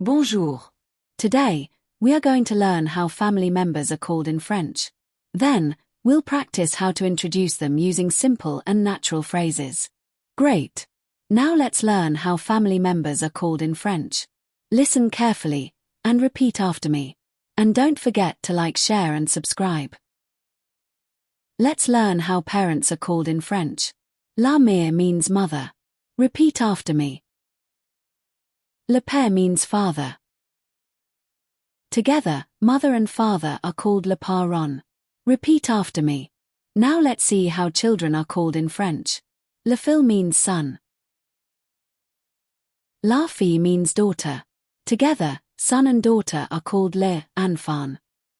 Bonjour. Today, we are going to learn how family members are called in French. Then, we'll practice how to introduce them using simple and natural phrases. Great! Now let's learn how family members are called in French. Listen carefully, and repeat after me. And don't forget to like, share and subscribe. Let's learn how parents are called in French. La mère means mother. Repeat after me. Le père means father. Together, mother and father are called le parent. Repeat after me. Now let's see how children are called in French. Le fils means son. La fille means daughter. Together, son and daughter are called les enfants.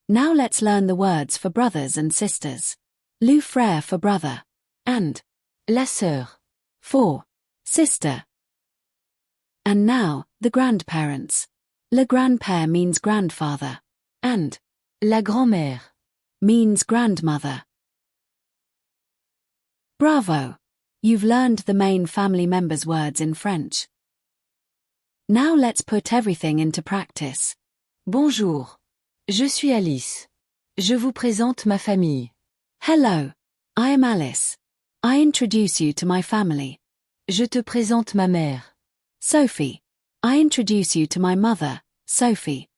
Now let's learn the words for brothers and sisters. Le frère for brother. And La sœur. for sister. And now, the grandparents. Le grand-père means grandfather. And La grand-mère. means grandmother. Bravo! You've learned the main family members' words in French. Now let's put everything into practice. Bonjour. Je suis Alice. Je vous présente ma famille. Hello, I am Alice. I introduce you to my family. Je te présente ma mère. Sophie. I introduce you to my mother, Sophie.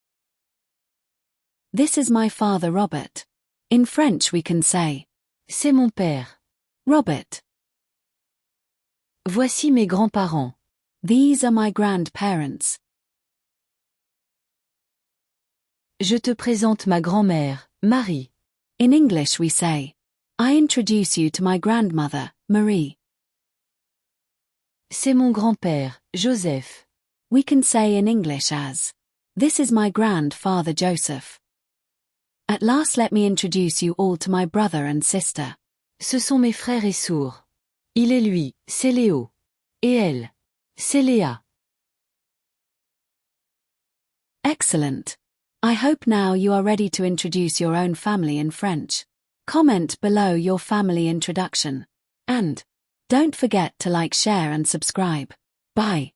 This is my father Robert. In French we can say, C'est mon père. Robert. Voici mes grands-parents. These are my grandparents. Je te présente ma grand-mère, Marie. In English we say, I introduce you to my grandmother, Marie. C'est mon grand-père, Joseph. We can say in English as, this is my grandfather Joseph. At last let me introduce you all to my brother and sister. Ce sont mes frères et sourds. Il est lui, c'est Léo. Et elle, c'est Léa. Excellent. I hope now you are ready to introduce your own family in French. Comment below your family introduction. And don't forget to like, share and subscribe. Bye.